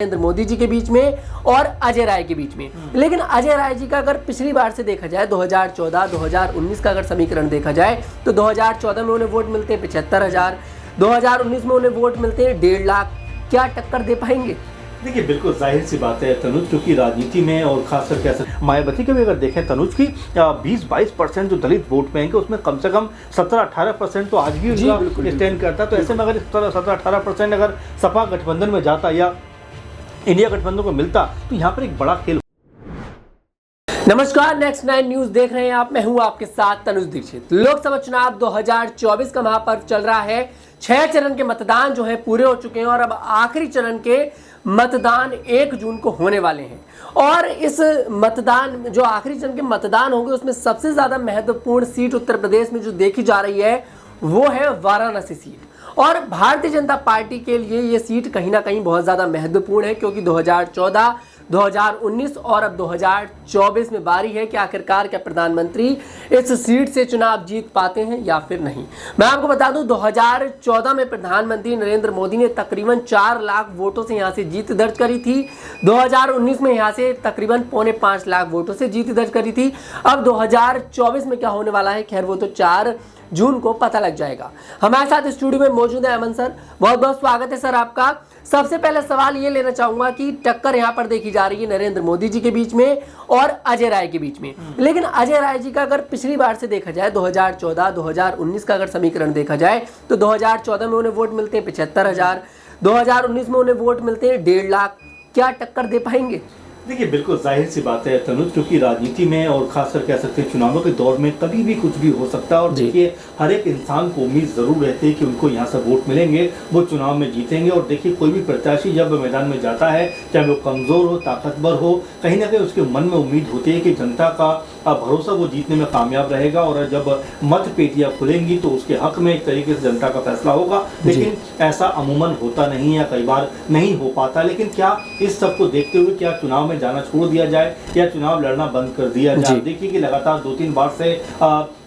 नरेंद्र मोदी जी के बीच में और अजय राय के बीच में। लेकिन अजय राय जी का अगर पिछली बार से देखा जाए 2014 2019 का अगर समीकरण देखा जाए तो 2014 में उन्हें वोट मिलते हैं 75,000, 2019 में उन्हें वोट मिलते हैं 1.5 लाख। क्या टक्कर दे पाएंगे? देखिए बिल्कुल जाहिर सी बात है तनुज, क्योंकि राजनीति में और खासकर कैसे मायावती के भी अगर देखें तनुज की 20-22% जो दलित वोट में है उसमें कम से कम 17-18% तो आज भी उनका स्टैंड करता है। तो ऐसे में अगर 17-18% अगर सपा गठबंधन में जाता या इंडिया गठबंधन को मिलता तो यहाँ पर एक बड़ा खेल। नमस्कार, नेक्स्ट 9 न्यूज देख रहे हैं आप। मैं हूं आपके साथ तनुज दीक्षित। लोकसभा चुनाव 2024 का महापर्व चल रहा है। 6 चरण के मतदान जो है पूरे हो चुके हैं और अब आखिरी चरण के मतदान 1 जून को होने वाले हैं। और इस मतदान जो आखिरी चरण के मतदान होंगे उसमें सबसे ज्यादा महत्वपूर्ण सीट उत्तर प्रदेश में जो देखी जा रही है वो है वाराणसी सीट। और भारतीय जनता पार्टी के लिए ये सीट कहीं ना कहीं बहुत ज्यादा महत्वपूर्ण है, क्योंकि 2014, 2019 और अब 2024 में बारी है कि आखिरकार क्या प्रधानमंत्री इस सीट से चुनाव जीत पाते हैं या फिर नहीं। मैं आपको बता दूं 2014 में प्रधानमंत्री नरेंद्र मोदी ने तकरीबन 4 लाख वोटों से यहां से जीत दर्ज करी थी। 2019 में यहां से तकरीबन 4.25 लाख वोटों से जीत दर्ज करी थी। अब 2024 में क्या होने वाला है, खैर वो तो 4 जून को पता लग जाएगा। हमारे साथ स्टूडियो में मौजूद है अमन सर। बहुत बहुत स्वागत है सर आपका। सबसे पहले सवाल ये लेना चाहूंगा कि टक्कर यहाँ पर देखी जा रही है नरेंद्र मोदी जी के बीच में और अजय राय के बीच में। लेकिन अजय राय जी का अगर पिछली बार से देखा जाए 2014 2019 का अगर समीकरण देखा जाए तो 2014 में उन्हें वोट मिलते हैं 75,000, 2019 में उन्हें वोट मिलते हैं 1.5 लाख। क्या टक्कर दे पाएंगे? देखिए बिल्कुल जाहिर सी बात है तनुज, क्योंकि राजनीति में और खासकर कह सकते हैं चुनावों के दौर में कभी भी कुछ भी हो सकता है। और देखिए हर एक इंसान को उम्मीद जरूर रहती है कि उनको यहाँ से वोट मिलेंगे, वो चुनाव में जीतेंगे। और देखिए कोई भी प्रत्याशी जब मैदान में जाता है, चाहे वो कमजोर हो ताकतवर हो, कहीं ना कहीं उसके मन में उम्मीद होती है कि जनता का भरोसा वो जीतने में कामयाब रहेगा। और जब मत पेटियां खुलेंगी तो उसके हक में एक तरीके से जनता का फैसला होगा। लेकिन ऐसा अमूमन होता नहीं है, कई बार नहीं हो पाता। लेकिन क्या इस सब को देखते हुए क्या चुनाव में जाना छोड़ दिया जाए या चुनाव लड़ना बंद कर दिया जाए? देखिए कि लगातार 2-3 बार से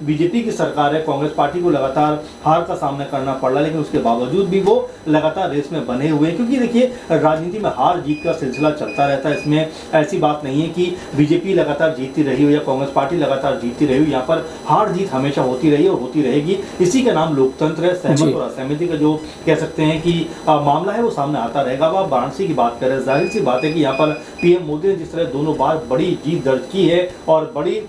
बीजेपी की सरकार है, कांग्रेस पार्टी को लगातार हार का सामना करना पड़ रहा है, लेकिन उसके बावजूद भी वो लगातार रेस में बने हुए हैं। क्योंकि देखिए राजनीति में हार जीत का सिलसिला चलता रहता है। इसमें ऐसी बात नहीं है कि बीजेपी लगातार जीतती रही हो या कांग्रेस पार्टी लगातार जीतती रही हो। यहाँ पर हार जीत हमेशा होती रही और होती रहेगी। इसी का नाम लोकतंत्र है। सहमत और असहमति का जो कह सकते हैं कि मामला है वो सामने आता रहेगा। अब आप वाराणसी की बात करें, जाहिर सी बात है कि यहाँ पर पीएम मोदी ने जिस तरह दोनों बार बड़ी जीत दर्ज की है और बड़ी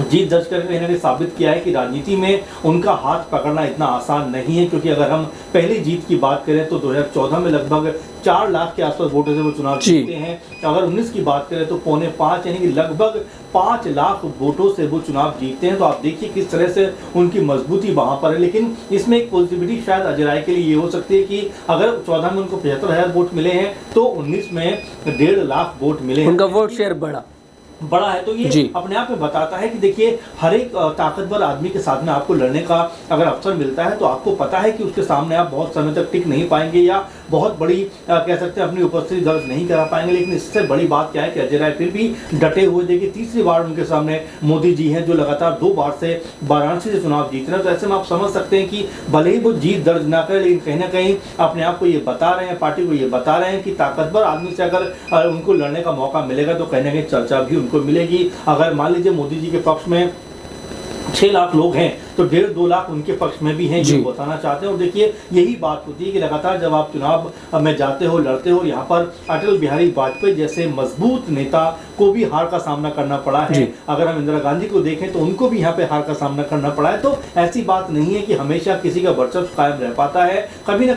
जीत दर्ज करके इन्होंने साबित किया है कि राजनीति में उनका हाथ पकड़ना इतना आसान नहीं है। क्योंकि अगर हम पहली जीत की बात करें तो 2014 में लगभग 4 लाख के आसपास वोटों से वो चुनाव जीतते हैं। अगर 19 की बात करें तो 4.25 यानी कि लगभग 5 लाख वोटों से वो चुनाव जीतते हैं। तो आप देखिए किस तरह से उनकी मजबूती वहां पर है। लेकिन इसमें एक पॉजिटिविटी शायद अजय राय के लिए ये हो सकती है कि अगर 14 में उनको 75,000 वोट मिले हैं तो 19 में 1.5 लाख वोट मिले हैं। उनका वोट शेयर बड़ा है। तो ये अपने आप में बताता है कि देखिए हर एक ताकतवर आदमी के साथ में आपको लड़ने का अगर अवसर मिलता है तो आपको पता है कि उसके सामने आप बहुत समय तक टिक नहीं पाएंगे या बहुत बड़ी कह सकते हैं अपनी उपस्थिति दर्ज नहीं करा पाएंगे। लेकिन इससे बड़ी बात क्या है कि अजय राय फिर भी डटे हुए। देखिए तीसरी बार उनके सामने मोदी जी हैं जो लगातार 2 बार से वाराणसी से चुनाव जीत रहे हैं। तो ऐसे में आप समझ सकते हैं कि भले ही वो जीत दर्ज ना करें, लेकिन कहीं ना कहीं अपने आप को ये बता रहे हैं, पार्टी को ये बता रहे हैं कि ताकतवर आदमी से अगर उनको लड़ने का मौका मिलेगा तो कहीं ना कहीं चर्चा भी उनको मिलेगी। अगर मान लीजिए मोदी जी के पक्ष में 6 लाख लोग हैं तो 1.5-2 लाख उनके पक्ष में भी हैं, ये बताना चाहते हैं। और देखिए यही बात होती है कि लगातार जब आप चुनाव में जाते हो, लड़ते हो, यहाँ पर अटल बिहारी वाजपेयी जैसे मजबूत नेता को भी हार का सामना करना पड़ा है। अगर हम इंदिरा गांधी को देखें तो उनको भी यहाँ पे हार का सामना करना पड़ा है। तो ऐसी बात नहीं है कि हमेशा किसी का वर्चस्व कायम रह पाता है। कभी ना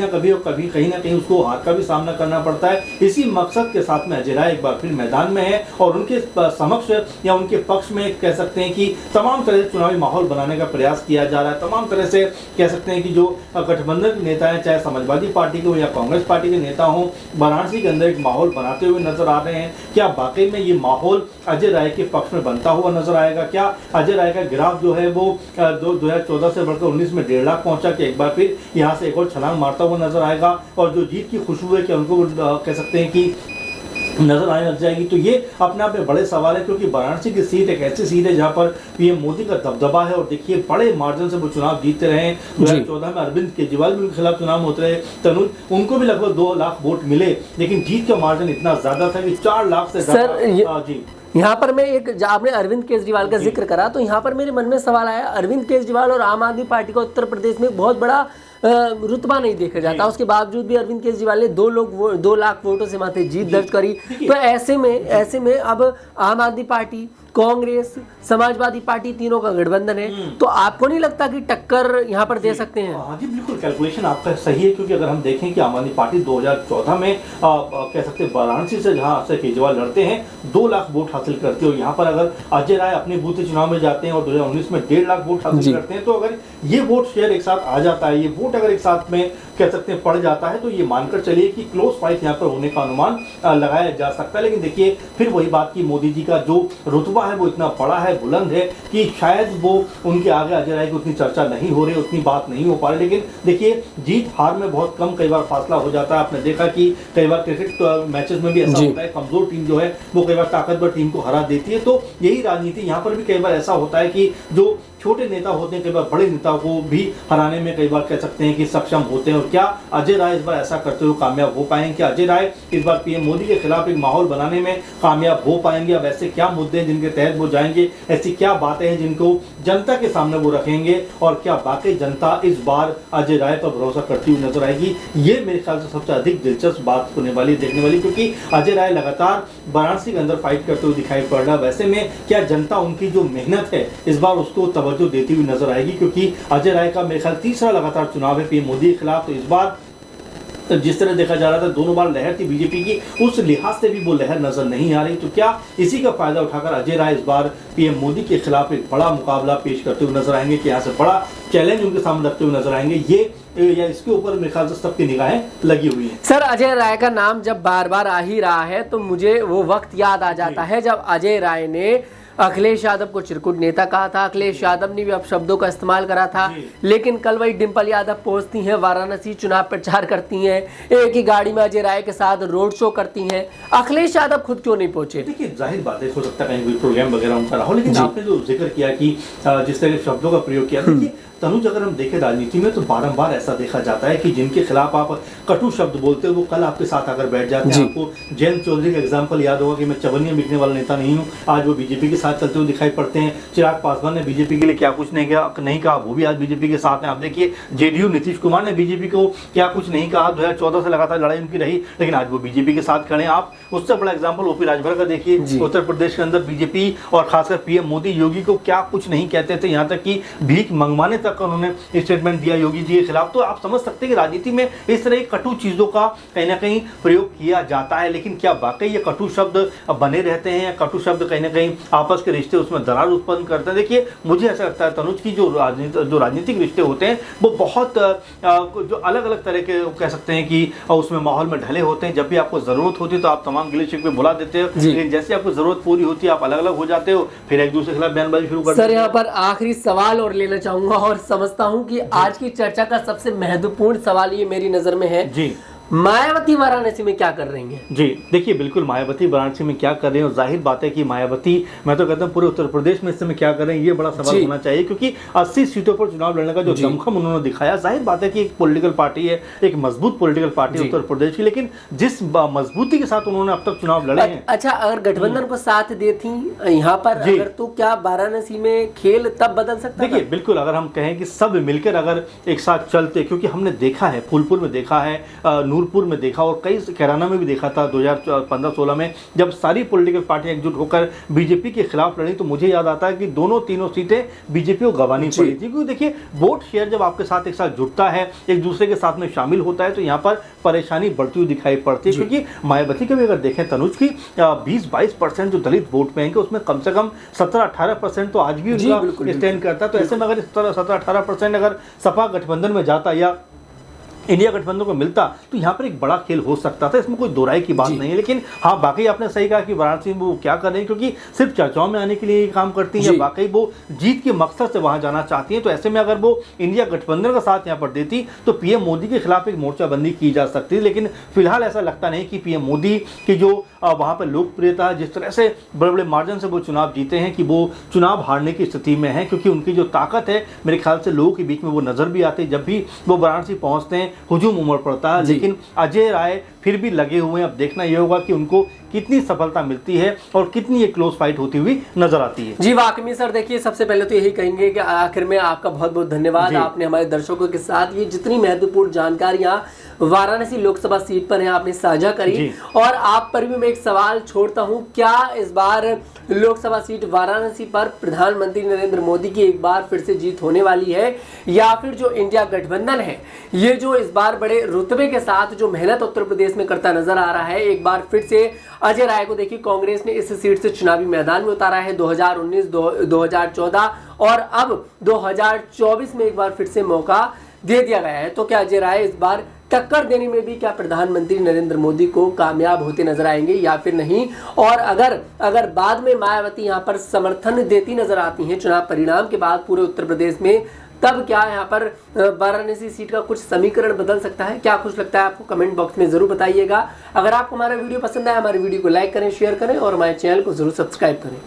कभी और कभी कहीं ना कहीं उसको हार का भी सामना करना पड़ता है। इसी मकसद के साथ में अजय राय एक बार फिर मैदान में है और उनके समक्ष या उनके पक्ष में कह सकते हैं कि तमाम तरह से चुनावी माहौल बनाने का प्रयास किया जा रहा है। तमाम तरह से कह सकते हैं कि जो गठबंधन के नेता हैं, चाहे समाजवादी पार्टी के हो या कांग्रेस पार्टी के नेता हो, वाराणसी के अंदर एक माहौल बनाते हुए नजर आ रहे हैं। क्या वाकई में ये माहौल अजय राय के पक्ष में बनता हुआ नजर आएगा? क्या अजय राय का ग्राफ जो है वो 2014 से बढ़कर 19 में 1.5 लाख पहुंचा कि एक बार फिर यहाँ से एक और छलांग मारता हुआ नजर आएगा? और जो जीत की खुशबू है क्या उनको कह सकते हैं कि नजर आने लग जाएगी। तो ये अपने आप में बड़े सवाल है, क्योंकि वाराणसी की सीट एक ऐसी सीट है जहां पर पीएम मोदी का दबदबा है और देखिए बड़े मार्जिन से वो चुनाव जीतते रहे हैं। 2014 में अरविंद केजरीवाल भी उनके खिलाफ चुनाव में उतरे तनुज, उनको भी लगभग 2 लाख वोट मिले, लेकिन जीत का मार्जिन इतना ज्यादा था कि 4 लाख से ज्यादा। जी यहाँ पर मैं एक, आपने अरविंद केजरीवाल का जिक्र करा तो यहाँ पर मेरे मन में सवाल आया, अरविंद केजरीवाल और आम आदमी पार्टी का उत्तर प्रदेश में बहुत बड़ा रुतबा नहीं देखा जाता, उसके बावजूद भी अरविंद केजरीवाल ने 2 लाख वोटों से मात्र जीत दर्ज करी। तो ऐसे में अब आम आदमी पार्टी, कांग्रेस, समाजवादी पार्टी, तीनों का गठबंधन है, तो आपको नहीं लगता कि टक्कर यहाँ पर दे सकते हैं? हाँ जी बिल्कुल, कैलकुलेशन आपका सही है, क्योंकि अगर हम देखें कि आम आदमी पार्टी 2014 में कह सकते हैं वाराणसी से जहाँ से केजरीवाल लड़ते हैं 2 लाख वोट हासिल करते हो, यहाँ पर अगर अजय राय अपने बूथ से चुनाव में जाते हैं और 2019 में 1.5 लाख वोट हासिल करते हैं, तो अगर ये वोट शेयर एक साथ आ जाता है, ये वोट अगर एक साथ में कह सकते हैं पड़ जाता है, तो ये मानकर चलिए कि क्लोज फाइट यहाँ पर होने का अनुमान लगाया जा सकता है। लेकिन देखिए फिर वही बात की मोदी जी का जो रुतबा है वो इतना बड़ा है, बुलंद है कि शायद वो उनके आगे अजय राय की उतनी चर्चा नहीं हो रही, उतनी बात नहीं हो पा रही। लेकिन देखिए जीत हार में बहुत कम कई बार फासला हो जाता है। आपने देखा कि कई बार क्रिकेट मैचेस में भी ऐसा होता है, कमजोर टीम जो है वो कई बार ताकतवर टीम को हरा देती है। तो यही राजनीति यहाँ पर भी कई बार ऐसा होता है कि जो छोटे नेता होते हैं कई बार बड़े नेताओं को भी हराने में कई बार कह सकते हैं कि सक्षम होते हैं। और क्या अजय राय इस बार ऐसा करते हुए कामयाब हो पाएंगे? क्या अजय राय इस बार पीएम मोदी के खिलाफ एक माहौल बनाने में कामयाब हो पाएंगे? अब ऐसे क्या मुद्दे हैं जिनके तहत वो जाएंगे, ऐसी क्या बातें हैं जिनको जनता के सामने वो रखेंगे, और क्या वाकई जनता इस बार अजय राय पर भरोसा करती हुई नजर आएगी? ये मेरे ख्याल से सबसे अधिक दिलचस्प बात होने वाली, देखने वाली, क्योंकि अजय राय लगातार वाराणसी के अंदर फाइट करते हुए दिखाई पड़ रहा है। वैसे में क्या जनता उनकी जो मेहनत है इस बार उसको तवज्जो देती हुई नजर आएगी? क्योंकि अजय राय का मेरे ख्याल तीसरा लगातार चुनाव है पीएम मोदी के खिलाफ, तो इस बार जिस तरह देखा जा रहा था दोनों बार लहर थी बीजेपी की, उस लिहाज से भी वो लहर नजर नहीं आ रही। तो क्या इसी का फायदा उठाकर अजय राय इस बार पीएम मोदी के खिलाफ एक बड़ा मुकाबला पेश करते हुए नजर आएंगे, कि यहाँ से बड़ा चैलेंज उनके सामने रखते हुए नजर आएंगे? ये या इसके ऊपर मेरे ख्याल से सबकी निगाहें लगी हुई हैं। सर, अजय राय का नाम जब बार बार आ ही रहा है तो मुझे वो वक्त याद आ जाता है जब अजय राय ने अखिलेश यादव को चिरकुट नेता कहा था। अखिलेश यादव ने भी अब शब्दों का इस्तेमाल करा था, लेकिन कल वही डिंपल यादव पहुंचती हैं वाराणसी, चुनाव प्रचार करती हैं, एक ही गाड़ी में अजय राय के साथ रोड शो करती हैं। अखिलेश यादव खुद क्यों नहीं पहुंचे? देखिए जाहिर बात है, हो सकता है कहीं कोई प्रोग्राम वगैरह उनका रहा हो, लेकिन आपने जो जिक्र किया कि जिस तरह के शब्दों का प्रयोग किया, देखिए तनुज अगर हम देखें राजनीति में तो बारंबार ऐसा देखा जाता है कि जिनके खिलाफ आप कटु शब्द बोलते हो वो कल आपके साथ आकर बैठ जाते हैं। आपको जयंत चौधरी का एग्जांपल याद होगा कि मैं चवन्नियां बिकने वाला नेता नहीं हूं, आज वो बीजेपी के साथ चलते हुए दिखाई पड़ते हैं। चिराग पासवान ने बीजेपी के लिए क्या कुछ नहीं कहा, वो भी आज बीजेपी के साथ हैं। आप देखिए जेडीयू नीतीश कुमार ने बीजेपी को क्या कुछ नहीं कहा, 2014 से लगातार लड़ाई उनकी रही, लेकिन आज वो बीजेपी के साथ खड़े हैं। आप उससे बड़ा एग्जाम्पल ओपी राजभर का देखिए, उत्तर प्रदेश के अंदर बीजेपी और खासकर पीएम मोदी योगी को क्या कुछ नहीं कहते थे, यहाँ तक कि भीख मंगवाने तक उन्होंने स्टेटमेंट दिया योगी जी के खिलाफ। तो आप समझ सकते हैं कि राजनीति में इस तरह की कटु चीजों का कहीं ना कहीं प्रयोग किया जाता है, लेकिन क्या वाकई ये कटु शब्द बने रहते हैं या कटु शब्द कहीं ना कहीं आपस के रिश्ते उसमें दरार उत्पन्न करते हैं? देखिए मुझे ऐसा लगता है तनुज की जो राजनीतिक रिश्ते होते हैं वो बहुत जो अलग अलग तरह के कह सकते हैं कि उसमें माहौल में ढले होते हैं। जब भी आपको जरूरत होती है तो आप तमाम गिले शिकवे बुला देते हो, लेकिन जैसे आपको जरूरत पूरी होती है आप अलग अलग हो जाते हो, फिर एक दूसरे के खिलाफ बयानबाजी शुरू करते हो। सर यहाँ पर आखिरी सवाल और लेना चाहूंगा, और समझता हूँ कि आज की चर्चा का सबसे महत्वपूर्ण सवाल ये मेरी नजर में है जी, मायावती वाराणसी में क्या कर रही हैं? जी देखिए बिल्कुल मायावती वाराणसी में क्या कर रही है, और जाहिर बात है कि मायावती, मैं तो कहता हूँ पूरे उत्तर प्रदेश में इस समय क्या कर रहे हैं ये बड़ा सवाल होना चाहिए, क्योंकि 80 सीटों पर चुनाव लड़ने का जो दमखम उन्होंने दिखाया, जाहिर बात है कि एक पॉलिटिकल पार्टी है, एक मजबूत पॉलिटिकल पार्टी है उत्तर प्रदेश की, लेकिन जिस मजबूती के साथ उन्होंने अब तक चुनाव लड़े हैं। अच्छा, अगर गठबंधन को साथ देती यहाँ पर अगर, तो क्या वाराणसी में खेल तब बदल सकता है? देखिए बिल्कुल, अगर हम कहें कि सब मिलकर अगर एक साथ चलते, क्योंकि हमने देखा है फूलपुर में देखा है, नूरपुर में देखा और कई कैराना में भी देखा था 2015-16 में, जब सारी पॉलिटिकल पार्टियां एकजुट होकर बीजेपी के खिलाफ लड़ी, तो मुझे याद आता है कि तीनों सीटें बीजेपी को गंवानी पड़ी थी। क्योंकि देखिए वोट शेयर जब आपके साथ एक साथ जुटता है, एक दूसरे के साथ में शामिल होता है, तो यहाँ पर परेशानी बढ़ती हुई दिखाई पड़ती है। क्योंकि मायावती के भी अगर देखें तनुज की 20-22% जो दलित वोट बैंक है उसमें कम से कम 17-18% तो आज भी उनका स्टैंड करता है। तो ऐसे में अगर 17-18% अगर सपा गठबंधन में जाता या इंडिया गठबंधन को मिलता तो यहाँ पर एक बड़ा खेल हो सकता था, इसमें कोई दो राय की बात नहीं है। लेकिन हाँ, बाकी आपने सही कहा कि वाराणसी में वो क्या कर रहे हैं, क्योंकि सिर्फ चर्चाओं में आने के लिए काम करती हैं या वाकई वो जीत के मकसद से वहां जाना चाहती हैं। तो ऐसे में अगर वो इंडिया गठबंधन का साथ यहाँ पर देती तो पीएम मोदी के खिलाफ एक मोर्चाबंदी की जा सकती है। लेकिन फिलहाल ऐसा लगता नहीं कि पीएम मोदी की जो वहां पर लोकप्रियता है, जिस तरह से बड़े बड़े मार्जिन से वो चुनाव जीते हैं, कि वो चुनाव हारने की स्थिति में है, क्योंकि उनकी जो ताकत है मेरे ख्याल से लोगों के बीच में वो नजर भी आते हैं। जब भी वो वाराणसी पहुंचते हैं हुजूम उमड़ पड़ता है। लेकिन अजय राय फिर भी लगे हुए हैं। अब देखना यह होगा कि उनको कितनी सफलता मिलती है और कितनी एक क्लोज फाइट होती हुई नजर आती है। जी वाकई में सर, देखिए सबसे पहले तो यही कहेंगे कि आखिर में आपका बहुत बहुत धन्यवाद, आपने हमारे दर्शकों के साथ ये जितनी महत्वपूर्ण जानकारियां वाराणसी लोकसभा सीट पर हैं आपने साझा करी। और आप पर भी मैं एक सवाल छोड़ता हूं, क्या इस बार लोकसभा सीट वाराणसी पर प्रधानमंत्री नरेंद्र मोदी की एक बार फिर से जीत होने वाली है, या फिर जो इंडिया गठबंधन है ये जो इस बार बड़े रुतबे के साथ जो मेहनत उत्तर प्रदेश में करता नजर आ रहा है, एक बार फिर से अजय राय को देखिए कांग्रेस ने इस सीट से चुनावी मैदान में उतारा है 2019, 2014 और अब 2024 में एक बार फिर से मौका दे दिया गया है। तो क्या अजय राय इस बार टक्कर देने में भी क्या प्रधानमंत्री नरेंद्र मोदी को कामयाब होते नजर आएंगे या फिर नहीं? और अगर बाद में मायावती यहां पर समर्थन देती नजर आती हैं चुनाव परिणाम के बाद पूरे उत्तर प्रदेश में, तब क्या यहाँ पर वाराणसी सीट का कुछ समीकरण बदल सकता है? क्या कुछ लगता है आपको? कमेंट बॉक्स में जरूर बताइएगा। अगर आपको हमारा वीडियो पसंद आया, हमारे वीडियो को लाइक करें, शेयर करें और हमारे चैनल को जरूर सब्सक्राइब करें।